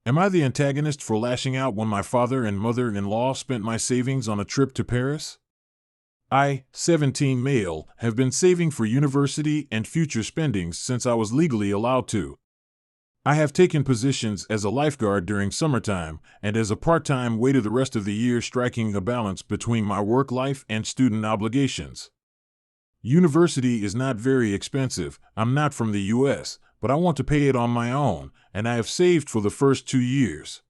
Am I the antagonist for lashing out when my father and mother-in-law spent my savings on a trip to Paris? I, 17 male, have been saving for university and future spendings since I was legally allowed to. I have taken positions as a lifeguard during summertime and as a part-time waiter the rest of the year, striking a balance between my work life and student obligations. University is not very expensive. I'm not from the U.S., but I want to pay it on my own, and I have saved for the first 2 years.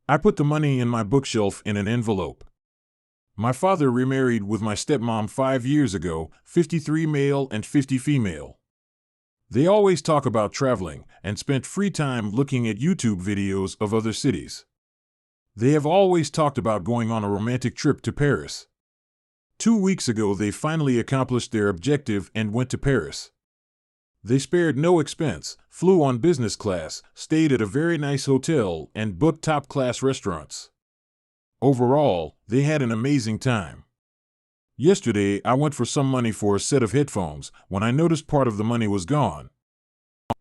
I put the money in my bookshelf in an envelope. My father remarried with my stepmom 5 years ago, 53 male and 50 female. They always talk about traveling and spent free time looking at YouTube videos of other cities. They have always talked about going on a romantic trip to Paris. 2 weeks ago they finally accomplished their objective and went to Paris. They spared no expense, flew on business class, stayed at a very nice hotel, and booked top-class restaurants. Overall, they had an amazing time. Yesterday, I went for some money for a set of headphones when I noticed part of the money was gone.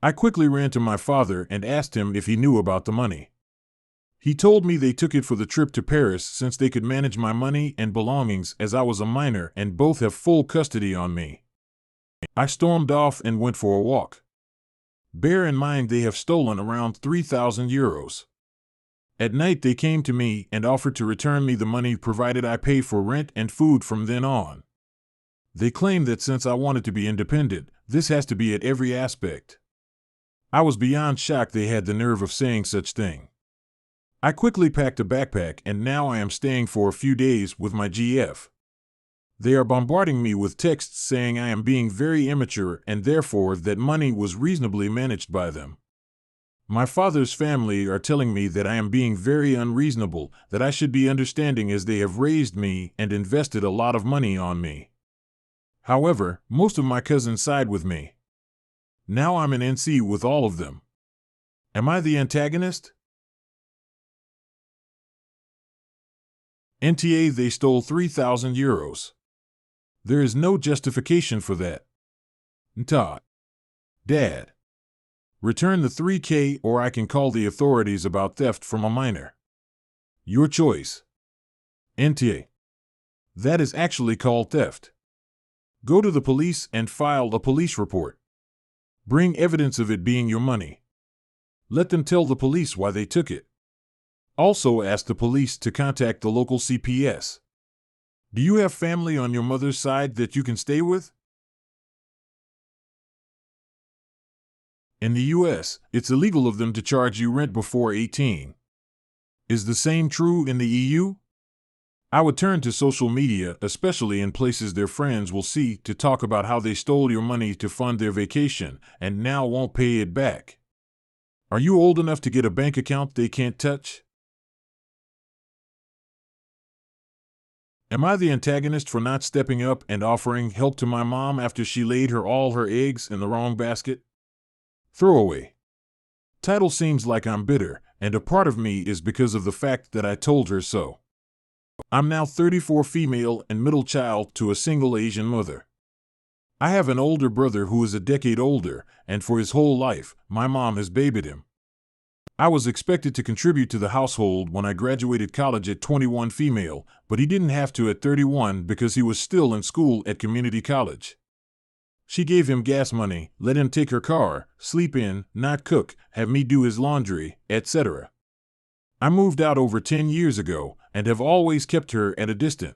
I quickly ran to my father and asked him if he knew about the money. He told me they took it for the trip to Paris since they could manage my money and belongings as I was a minor and both have full custody on me. I stormed off and went for a walk. Bear in mind they have stolen around 3,000 euros. At night they came to me and offered to return me the money provided I pay for rent and food from then on. They claim that since I wanted to be independent, this has to be at every aspect. I was beyond shocked they had the nerve of saying such thing. I quickly packed a backpack and now I am staying for a few days with my GF. They are bombarding me with texts saying I am being very immature and therefore that money was reasonably managed by them. My father's family are telling me that I am being very unreasonable, that I should be understanding as they have raised me and invested a lot of money on me. However, most of my cousins side with me. Now I'm in NC with all of them. Am I the antagonist? NTA, they stole 3,000 euros. There is no justification for that. Todd. Dad. Return the 3K or I can call the authorities about theft from a minor. Your choice. NTA. That is actually called theft. Go to the police and file a police report. Bring evidence of it being your money. Let them tell the police why they took it. Also ask the police to contact the local CPS. Do you have family on your mother's side that you can stay with? In the U.S., it's illegal of them to charge you rent before 18. Is the same true in the EU? I would turn to social media, especially in places their friends will see, to talk about how they stole your money to fund their vacation and now won't pay it back. Are you old enough to get a bank account they can't touch? Am I the antagonist for not stepping up and offering help to my mom after she laid all her eggs in the wrong basket? Throwaway. Title seems like I'm bitter, and a part of me is because of the fact that I told her so. I'm now 34 female and middle child to a single Asian mother. I have an older brother who is a decade older, and for his whole life, my mom has babied him. I was expected to contribute to the household when I graduated college at 21 female, but he didn't have to at 31 because he was still in school at community college. She gave him gas money, let him take her car, sleep in, not cook, have me do his laundry, etc. I moved out over 10 years ago and have always kept her at a distance.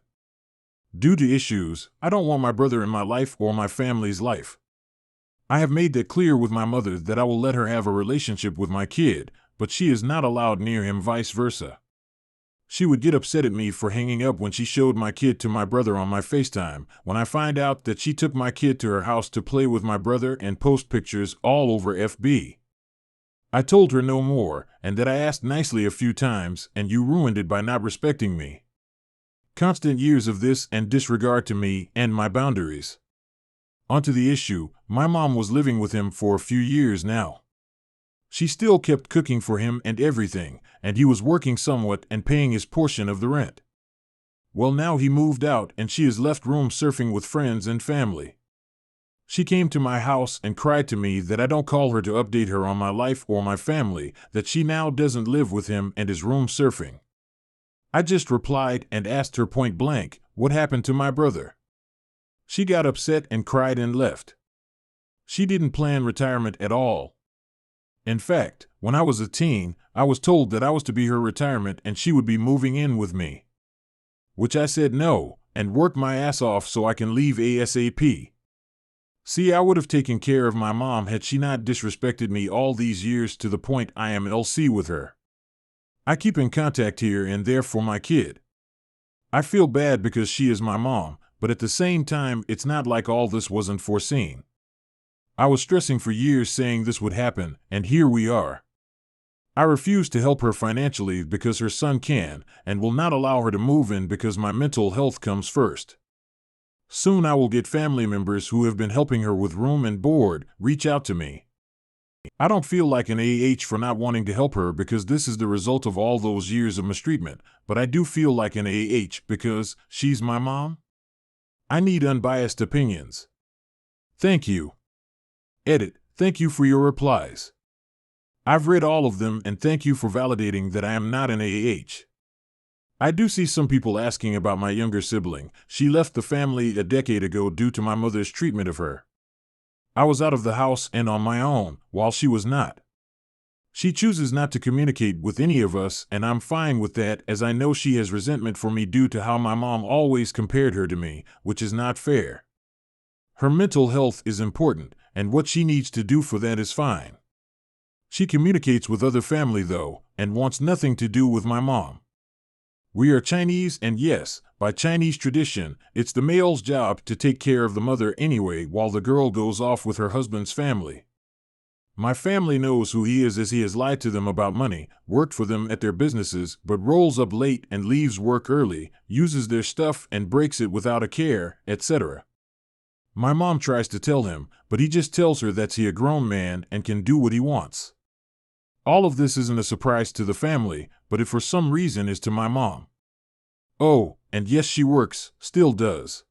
Due to issues, I don't want my brother in my life or my family's life. I have made that clear with my mother that I will let her have a relationship with my kid, but she is not allowed near him, vice versa. She would get upset at me for hanging up when she showed my kid to my brother on my FaceTime, when I find out that she took my kid to her house to play with my brother and post pictures all over FB. I told her no more, and that I asked nicely a few times, and you ruined it by not respecting me. Constant years of this and disregard to me and my boundaries. Onto the issue, my mom was living with him for a few years now. She still kept cooking for him and everything, and he was working somewhat and paying his portion of the rent. Well, now he moved out and she is left room surfing with friends and family. She came to my house and cried to me that I don't call her to update her on my life or my family, that she now doesn't live with him and is room surfing. I just replied and asked her point blank, what happened to my brother? She got upset and cried and left. She didn't plan retirement at all. In fact, when I was a teen, I was told that I was to be her retirement and she would be moving in with me. Which I said no, and worked my ass off so I can leave ASAP. See, I would have taken care of my mom had she not disrespected me all these years to the point I am LC with her. I keep in contact here and there for my kid. I feel bad because she is my mom, but at the same time, it's not like all this wasn't foreseen. I was stressing for years saying this would happen, and here we are. I refuse to help her financially because her son can, and will not allow her to move in because my mental health comes first. Soon I will get family members who have been helping her with room and board reach out to me. I don't feel like an AH for not wanting to help her because this is the result of all those years of mistreatment, but I do feel like an AH because she's my mom. I need unbiased opinions. Thank you. Edit, thank you for your replies. I've read all of them and thank you for validating that I am not an AH. I do see some people asking about my younger sibling. She left the family a decade ago due to my mother's treatment of her. I was out of the house and on my own, while she was not. She chooses not to communicate with any of us, and I'm fine with that as I know she has resentment for me due to how my mom always compared her to me, which is not fair. Her mental health is important, and what she needs to do for that is fine. She communicates with other family though, and wants nothing to do with my mom. We are Chinese, and yes, by Chinese tradition, it's the male's job to take care of the mother anyway while the girl goes off with her husband's family. My family knows who he is as he has lied to them about money, worked for them at their businesses, but rolls up late and leaves work early, uses their stuff and breaks it without a care, etc. My mom tries to tell him, but he just tells her that's he a grown man and can do what he wants. All of this isn't a surprise to the family, but it for some reason is to my mom. Oh, and yes, she works, still does.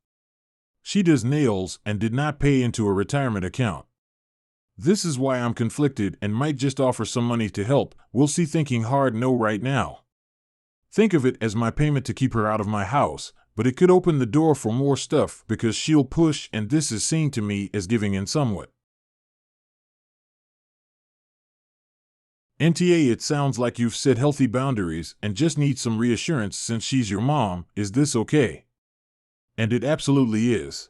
She does nails and did not pay into a retirement account. This is why I'm conflicted and might just offer some money to help. We'll see. Thinking hard no right now. Think of it as my payment to keep her out of my house, but it could open the door for more stuff because she'll push, and this is seen to me as giving in somewhat. NTA, it sounds like you've set healthy boundaries and just need some reassurance since she's your mom. Is this okay? And it absolutely is.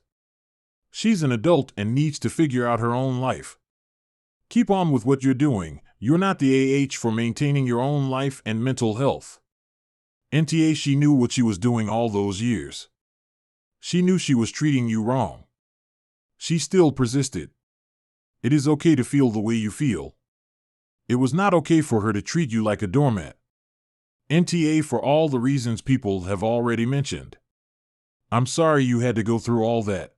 She's an adult and needs to figure out her own life. Keep on with what you're doing. You're not the AH for maintaining your own life and mental health. NTA, she knew what she was doing all those years. She knew she was treating you wrong. She still persisted. It is okay to feel the way you feel. It was not okay for her to treat you like a doormat. NTA, for all the reasons people have already mentioned. I'm sorry you had to go through all that.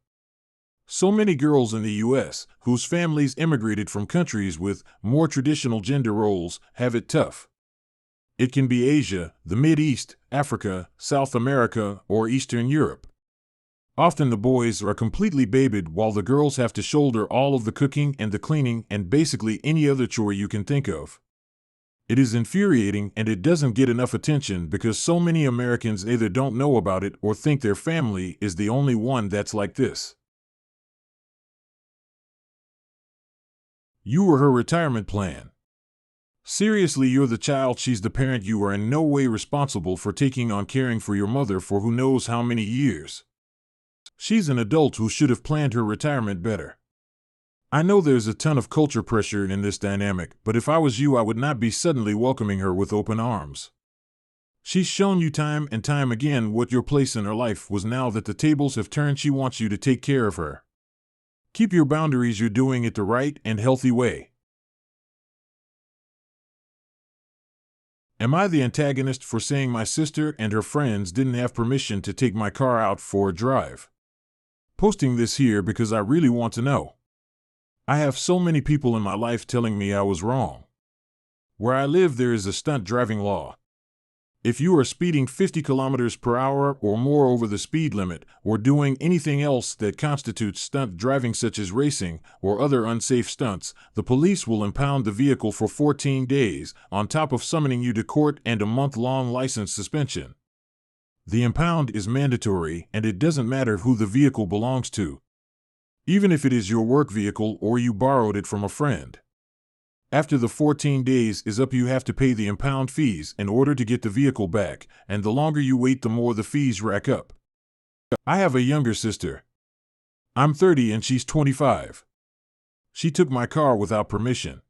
So many girls in the U.S., whose families immigrated from countries with more traditional gender roles, have it tough. It can be Asia, the Mideast, Africa, South America, or Eastern Europe. Often the boys are completely babied while the girls have to shoulder all of the cooking and the cleaning and basically any other chore you can think of. It is infuriating, and it doesn't get enough attention because so many Americans either don't know about it or think their family is the only one that's like this. You were her retirement plan. Seriously, you're the child, she's the parent. You are in no way responsible for taking on caring for your mother for who knows how many years. She's an adult who should have planned her retirement better. I know there's a ton of culture pressure in this dynamic, but if I was you, I would not be suddenly welcoming her with open arms. She's shown you time and time again what your place in her life was. Now that the tables have turned, she wants you to take care of her. Keep your boundaries. You're doing it the right and healthy way. Am I the antagonist for saying my sister and her friends didn't have permission to take my car out for a drive? Posting this here because I really want to know. I have so many people in my life telling me I was wrong. Where I live, there is a stunt driving law. If you are speeding 50 kilometers per hour or more over the speed limit, or doing anything else that constitutes stunt driving such as racing or other unsafe stunts, the police will impound the vehicle for 14 days, on top of summoning you to court and a month-long license suspension. The impound is mandatory, and it doesn't matter who the vehicle belongs to, even if it is your work vehicle or you borrowed it from a friend. After the 14 days is up, you have to pay the impound fees in order to get the vehicle back, and the longer you wait, the more the fees rack up. I have a younger sister. I'm 30 and she's 25. She took my car without permission.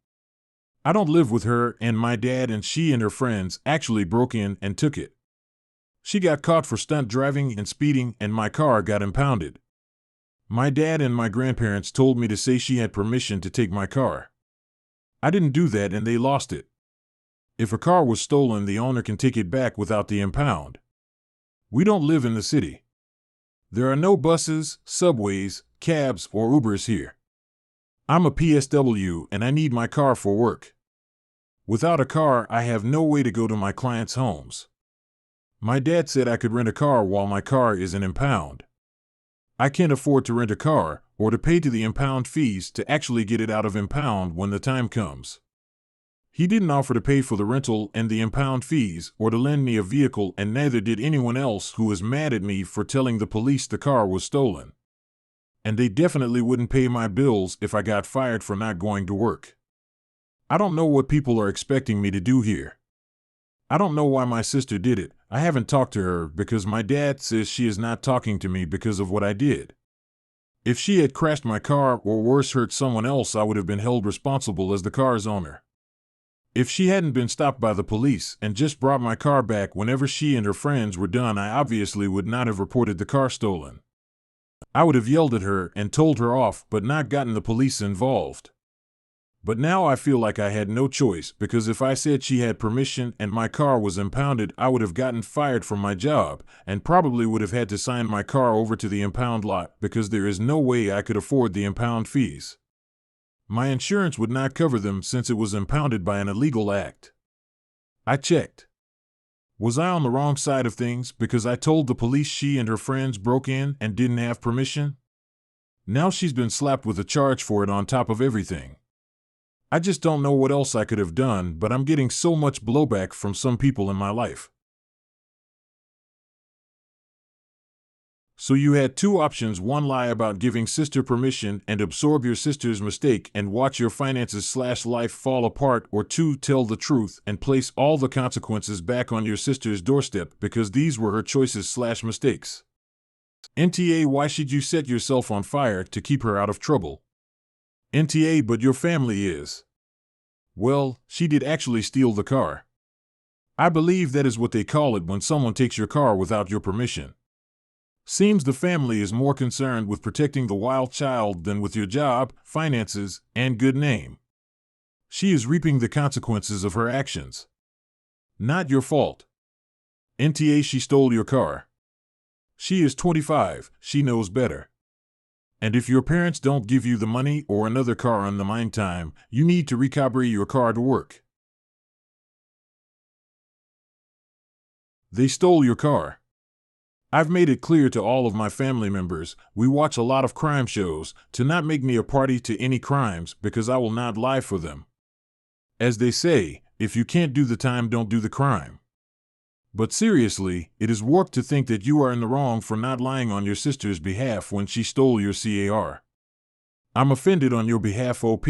I don't live with her, and my dad and she and her friends actually broke in and took it. She got caught for stunt driving and speeding, and my car got impounded. My dad and my grandparents told me to say she had permission to take my car. I didn't do that, and they lost it. If a car was stolen, the owner can take it back without the impound. We don't live in the city. There are no buses, subways, cabs, or Ubers here. I'm a PSW, and I need my car for work. Without a car, I have no way to go to my clients' homes. My dad said I could rent a car while my car is in impound. I can't afford to rent a car or to pay to the impound fees to actually get it out of impound when the time comes. He didn't offer to pay for the rental and the impound fees or to lend me a vehicle, and neither did anyone else who was mad at me for telling the police the car was stolen. And they definitely wouldn't pay my bills if I got fired for not going to work. I don't know what people are expecting me to do here. I don't know why my sister did it. I haven't talked to her because my dad says she is not talking to me because of what I did. If she had crashed my car or worse hurt someone else, I would have been held responsible as the car's owner. If she hadn't been stopped by the police and just brought my car back whenever she and her friends were done, I obviously would not have reported the car stolen. I would have yelled at her and told her off, but not gotten the police involved. But now I feel like I had no choice, because if I said she had permission and my car was impounded, I would have gotten fired from my job and probably would have had to sign my car over to the impound lot, because there is no way I could afford the impound fees. My insurance would not cover them since it was impounded by an illegal act. I checked. Was I on the wrong side of things because I told the police she and her friends broke in and didn't have permission? Now she's been slapped with a charge for it on top of everything. I just don't know what else I could have done, but I'm getting so much blowback from some people in my life. So you had two options: one, lie about giving sister permission and absorb your sister's mistake and watch your finances/life fall apart, or two, tell the truth and place all the consequences back on your sister's doorstep because these were her choices/mistakes. NTA, why should you set yourself on fire to keep her out of trouble? NTA, but your family is. Well, she did actually steal the car. I believe that is what they call it when someone takes your car without your permission. Seems the family is more concerned with protecting the wild child than with your job, finances, and good name. She is reaping the consequences of her actions. Not your fault. NTA, she stole your car. She is 25, she knows better. And if your parents don't give you the money or another car in the meantime, you need to recalibrate your car to work. They stole your car. I've made it clear to all of my family members, we watch a lot of crime shows, to not make me a party to any crimes because I will not lie for them. As they say, if you can't do the time, don't do the crime. But seriously, it is warped to think that you are in the wrong for not lying on your sister's behalf when she stole your car. I'm offended on your behalf, OP.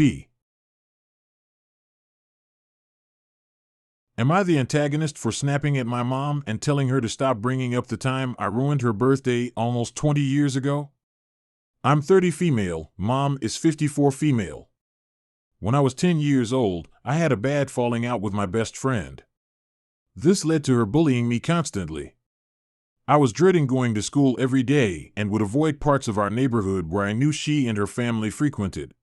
Am I the antagonist for snapping at my mom and telling her to stop bringing up the time I ruined her birthday almost 20 years ago? I'm 30 female, mom is 54 female. When I was 10 years old, I had a bad falling out with my best friend. This led to her bullying me constantly. I was dreading going to school every day and would avoid parts of our neighborhood where I knew she and her family frequented.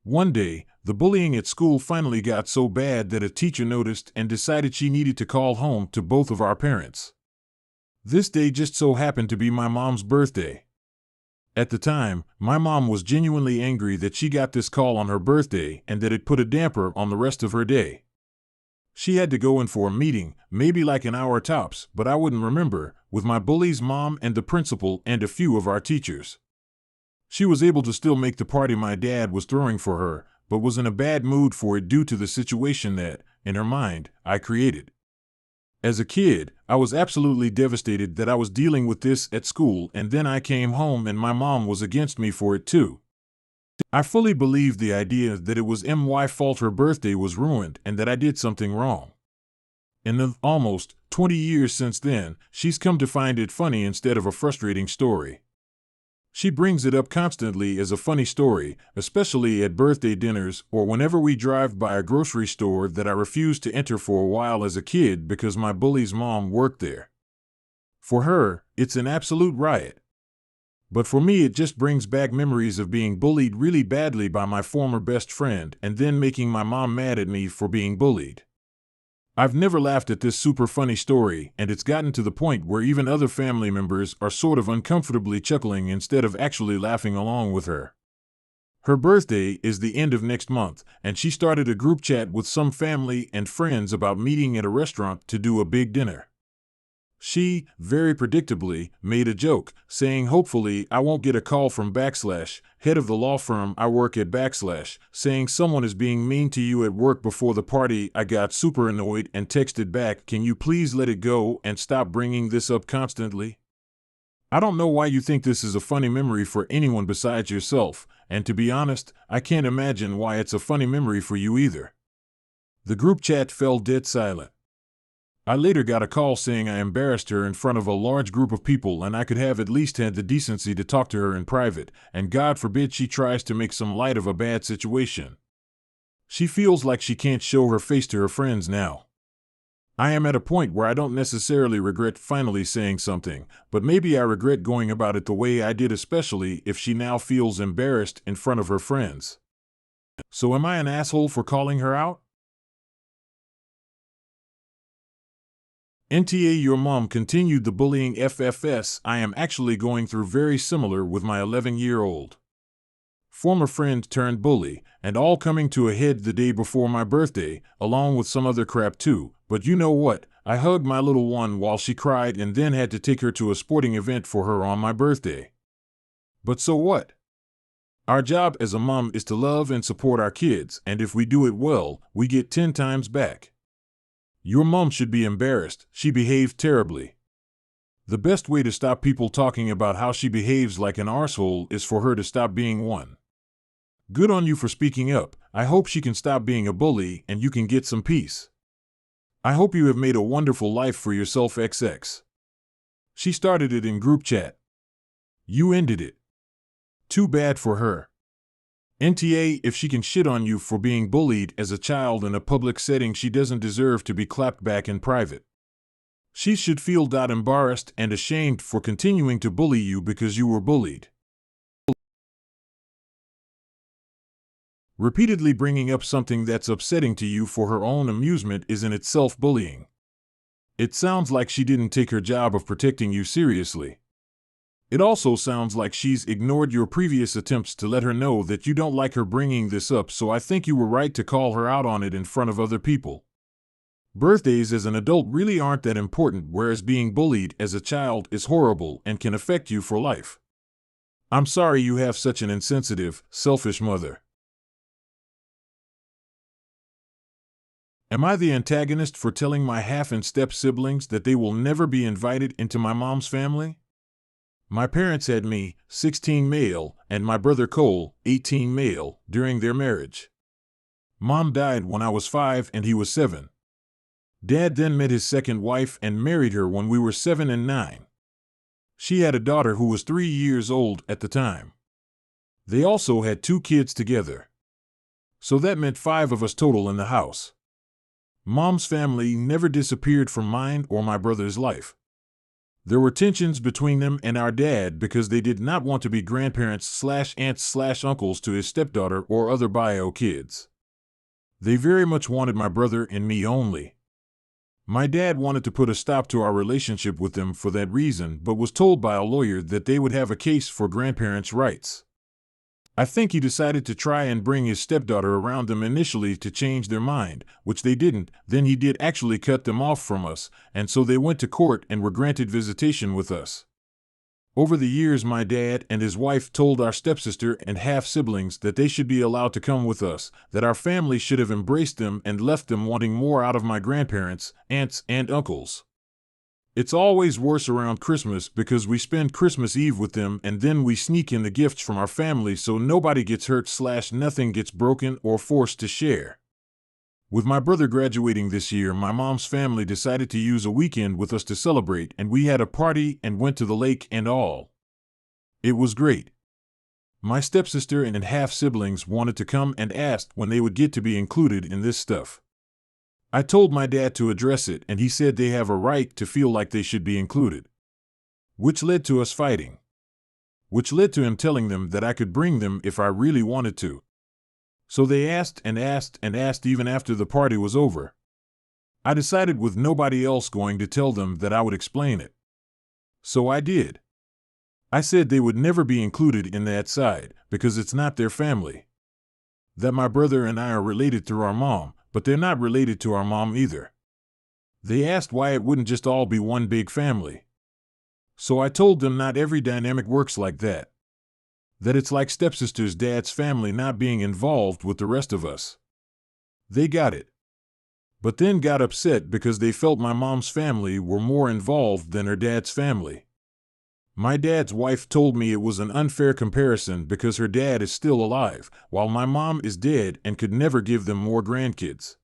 One day, the bullying at school finally got so bad that a teacher noticed and decided she needed to call home to both of our parents. This day just so happened to be my mom's birthday. At the time, my mom was genuinely angry that she got this call on her birthday and that it put a damper on the rest of her day. She had to go in for a meeting, maybe like an hour tops, but I wouldn't remember, with my bully's mom and the principal and a few of our teachers. She was able to still make the party my dad was throwing for her, but was in a bad mood for it due to the situation that, in her mind, I created. As a kid, I was absolutely devastated that I was dealing with this at school, and then I came home and my mom was against me for it too. I fully believed the idea that it was my fault her birthday was ruined and that I did something wrong. In the almost 20 years since then, she's come to find it funny instead of a frustrating story. She brings it up constantly as a funny story, especially at birthday dinners or whenever we drive by a grocery store that I refused to enter for a while as a kid because my bully's mom worked there. For her, it's an absolute riot. But for me, it just brings back memories of being bullied really badly by my former best friend and then making my mom mad at me for being bullied. I've never laughed at this super funny story, and it's gotten to the point where even other family members are sort of uncomfortably chuckling instead of actually laughing along with her. Her birthday is the end of next month, and she started a group chat with some family and friends about meeting at a restaurant to do a big dinner. She, very predictably, made a joke, saying hopefully I won't get a call from head of the law firm I work at saying someone is being mean to you at work before the party. I got super annoyed and texted back, can you please let it go and stop bringing this up constantly? I don't know why you think this is a funny memory for anyone besides yourself, and to be honest, I can't imagine why it's a funny memory for you either. The group chat fell dead silent. I later got a call saying I embarrassed her in front of a large group of people and I could have at least had the decency to talk to her in private, and God forbid she tries to make some light of a bad situation. She feels like she can't show her face to her friends now. I am at a point where I don't necessarily regret finally saying something, but maybe I regret going about it the way I did, especially if she now feels embarrassed in front of her friends. So am I an asshole for calling her out? NTA, your mom continued the bullying FFS. I am actually going through very similar with my 11-year-old. Former friend turned bully, and all coming to a head the day before my birthday, along with some other crap too. But you know what? I hugged my little one while she cried and then had to take her to a sporting event for her on my birthday. But so what? Our job as a mom is to love and support our kids, and if we do it well, we get 10 times back. Your mom should be embarrassed. She behaved terribly. The best way to stop people talking about how she behaves like an arsehole is for her to stop being one. Good on you for speaking up. I hope she can stop being a bully and you can get some peace. I hope you have made a wonderful life for yourself XX. She started it in group chat. You ended it. Too bad for her. NTA, if she can shit on you for being bullied as a child in a public setting, she doesn't deserve to be clapped back in private. She should feel embarrassed and ashamed for continuing to bully you because you were bullied. Repeatedly bringing up something that's upsetting to you for her own amusement is in itself bullying. It sounds like she didn't take her job of protecting you seriously. It also sounds like she's ignored your previous attempts to let her know that you don't like her bringing this up, so I think you were right to call her out on it in front of other people. Birthdays as an adult really aren't that important, whereas being bullied as a child is horrible and can affect you for life. I'm sorry you have such an insensitive, selfish mother. Am I the antagonist for telling my half and step siblings that they will never be invited into my mom's family? My parents had me, 16 male, and my brother Cole, 18 male, during their marriage. Mom died when I was 5 and he was 7. Dad then met his second wife and married her when we were 7 and 9. She had a daughter who was 3 years old at the time. They also had 2 kids together. So that meant 5 of us total in the house. Mom's family never disappeared from mine or my brother's life. There were tensions between them and our dad because they did not want to be grandparents/aunts/uncles to his stepdaughter or other bio kids. They very much wanted my brother and me only. My dad wanted to put a stop to our relationship with them for that reason, but was told by a lawyer that they would have a case for grandparents' rights. I think he decided to try and bring his stepdaughter around them initially to change their mind, which they didn't. Then he did actually cut them off from us, and so they went to court and were granted visitation with us. Over the years, my dad and his wife told our stepsister and half-siblings that they should be allowed to come with us, that our family should have embraced them and left them wanting more out of my grandparents, aunts, and uncles. It's always worse around Christmas because we spend Christmas Eve with them and then we sneak in the gifts from our family so nobody gets hurt/nothing gets broken or forced to share. With my brother graduating this year, my mom's family decided to use a weekend with us to celebrate, and we had a party and went to the lake and all. It was great. My stepsister and half-siblings wanted to come and asked when they would get to be included in this stuff. I told my dad to address it, and he said they have a right to feel like they should be included. Which led to us fighting. Which led to him telling them that I could bring them if I really wanted to. So they asked and asked and asked even after the party was over. I decided with nobody else going to tell them that I would explain it. So I did. I said they would never be included in that side because it's not their family. That my brother and I are related through our mom, but they're not related to our mom either. They asked why it wouldn't just all be one big family. So I told them not every dynamic works like that. That it's like stepsister's dad's family not being involved with the rest of us. They got it. But then got upset because they felt my mom's family were more involved than her dad's family. My dad's wife told me it was an unfair comparison because her dad is still alive, while my mom is dead and could never give them more grandkids.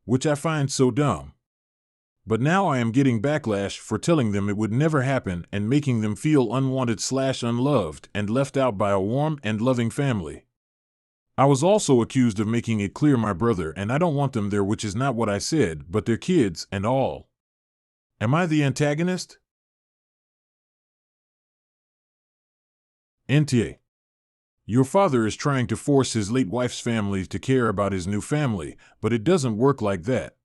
Which I find so dumb. But now I am getting backlash for telling them it would never happen and making them feel unwanted/unloved and left out by a warm and loving family. I was also accused of making it clear my brother and I don't want them there, which is not what I said, but their kids and all. Am I the antagonist? NTA. Your father is trying to force his late wife's family to care about his new family, but it doesn't work like that.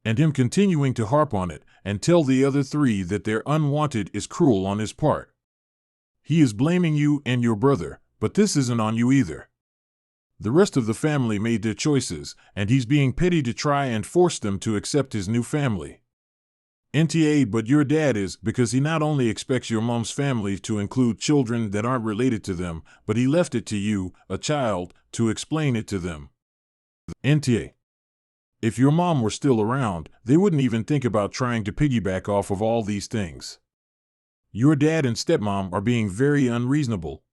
And him continuing to harp on it and tell the other three that they're unwanted is cruel on his part. He is blaming you and your brother, but this isn't on you either. The rest of the family made their choices, and he's being petty to try and force them to accept his new family. NTA, but your dad is, because he not only expects your mom's family to include children that aren't related to them, but he left it to you, a child, to explain it to them. NTA. If your mom were still around, they wouldn't even think about trying to piggyback off of all these things. Your dad and stepmom are being very unreasonable.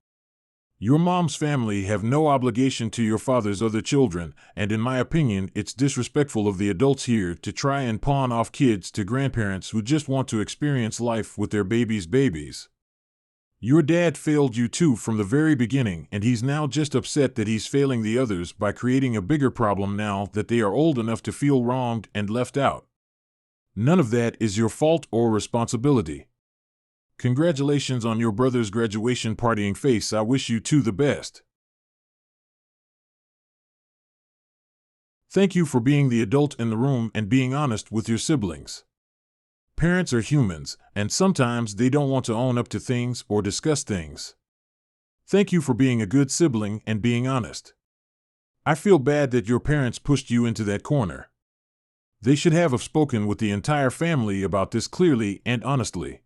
Your mom's family have no obligation to your father's other children, and in my opinion, it's disrespectful of the adults here to try and pawn off kids to grandparents who just want to experience life with their babies. Your dad failed you too from the very beginning, and he's now just upset that he's failing the others by creating a bigger problem now that they are old enough to feel wronged and left out. None of that is your fault or responsibility. Congratulations on your brother's graduation partying face. I wish you two the best. Thank you for being the adult in the room and being honest with your siblings. Parents are humans, and sometimes they don't want to own up to things or discuss things. Thank you for being a good sibling and being honest. I feel bad that your parents pushed you into that corner. They should have spoken with the entire family about this clearly and honestly.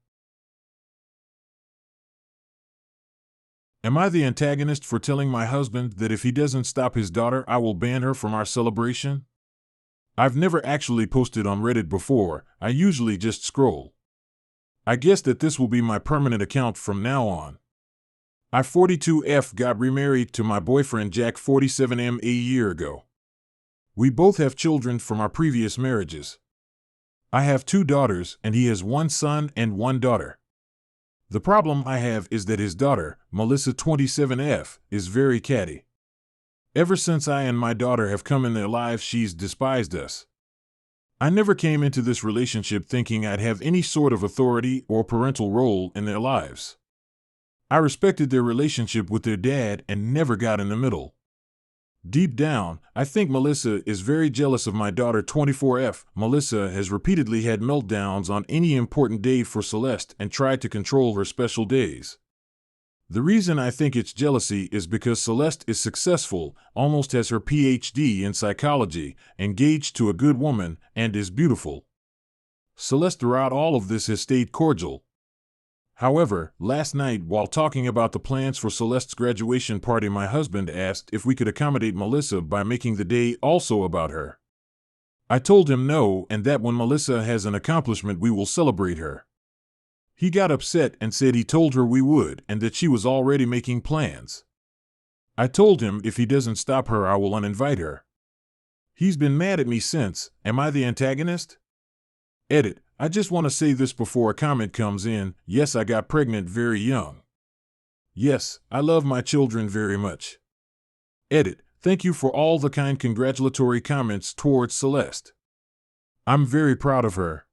Am I the antagonist for telling my husband that if he doesn't stop his daughter, I will ban her from our celebration? I've never actually posted on Reddit before, I usually just scroll. I guess that this will be my permanent account from now on. I 42F got remarried to my boyfriend Jack 47M a year ago. We both have children from our previous marriages. I have 2 daughters and he has 1 son and 1 daughter. The problem I have is that his daughter, Melissa 27F, is very catty. Ever since I and my daughter have come in their lives, she's despised us. I never came into this relationship thinking I'd have any sort of authority or parental role in their lives. I respected their relationship with their dad and never got in the middle. Deep down, I think Melissa is very jealous of my daughter 24F. Melissa has repeatedly had meltdowns on any important day for Celeste and tried to control her special days. The reason I think it's jealousy is because Celeste is successful, almost has her PhD in psychology, engaged to a good woman, and is beautiful. Celeste throughout all of this has stayed cordial. However, last night while talking about the plans for Celeste's graduation party, my husband asked if we could accommodate Melissa by making the day also about her. I told him no, and that when Melissa has an accomplishment we will celebrate her. He got upset and said he told her we would and that she was already making plans. I told him if he doesn't stop her I will uninvite her. He's been mad at me since. Am I the antagonist? Edit. I just want to say this before a comment comes in. Yes, I got pregnant very young. Yes, I love my children very much. Edit. Thank you for all the kind congratulatory comments towards Celeste. I'm very proud of her.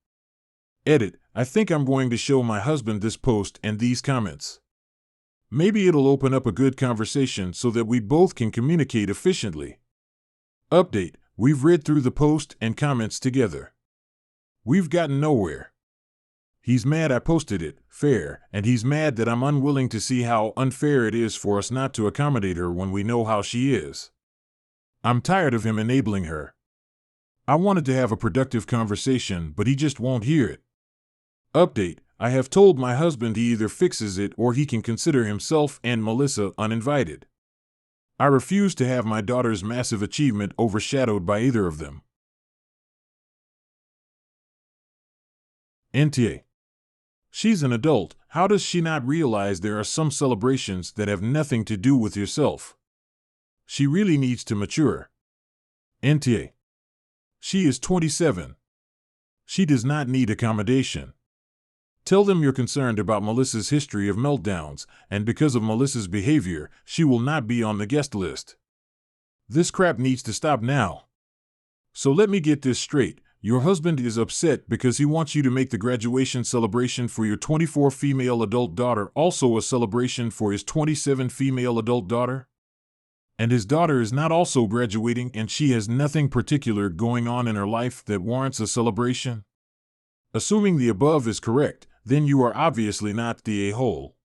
Edit. I think I'm going to show my husband this post and these comments. Maybe it'll open up a good conversation so that we both can communicate efficiently. Update. We've read through the post and comments together. We've gotten nowhere. He's mad I posted it, fair, and he's mad that I'm unwilling to see how unfair it is for us not to accommodate her when we know how she is. I'm tired of him enabling her. I wanted to have a productive conversation, but he just won't hear it. Update. I have told my husband he either fixes it or he can consider himself and Melissa uninvited. I refuse to have my daughter's massive achievement overshadowed by either of them. NTA. She's an adult. How does she not realize there are some celebrations that have nothing to do with yourself? She really needs to mature. NTA. She is 27. She does not need accommodation. Tell them you're concerned about Melissa's history of meltdowns, and because of Melissa's behavior, she will not be on the guest list. This crap needs to stop now. So let me get this straight. Your husband is upset because he wants you to make the graduation celebration for your 24 female adult daughter also a celebration for his 27 female adult daughter? And his daughter is not also graduating and she has nothing particular going on in her life that warrants a celebration? Assuming the above is correct, then you are obviously not the a-hole.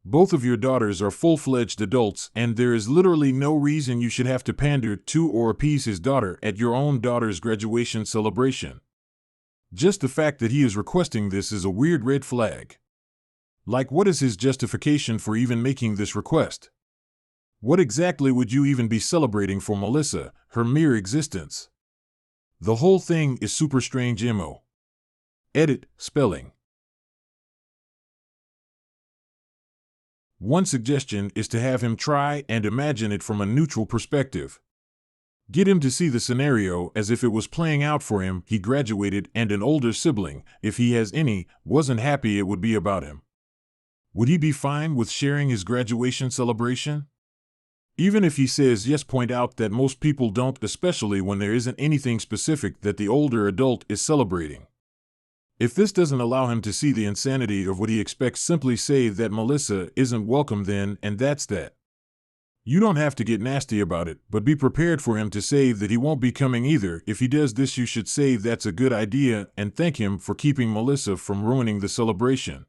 Both of your daughters are full-fledged adults, and there is literally no reason you should have to pander to or appease his daughter at your own daughter's graduation celebration. Just the fact that he is requesting this is a weird red flag. Like, what is his justification for even making this request? What exactly would you even be celebrating for Melissa, her mere existence? The whole thing is super strange mo. Edit, spelling. One suggestion is to have him try and imagine it from a neutral perspective. Get him to see the scenario as if it was playing out for him. He graduated and an older sibling, if he has any, wasn't happy it would be about him. Would he be fine with sharing his graduation celebration? Even if he says yes, point out that most people don't, especially when there isn't anything specific that the older adult is celebrating. If this doesn't allow him to see the insanity of what he expects, simply say that Melissa isn't welcome then, and that's that. You don't have to get nasty about it, but be prepared for him to say that he won't be coming either. If he does this, you should say that's a good idea and thank him for keeping Melissa from ruining the celebration.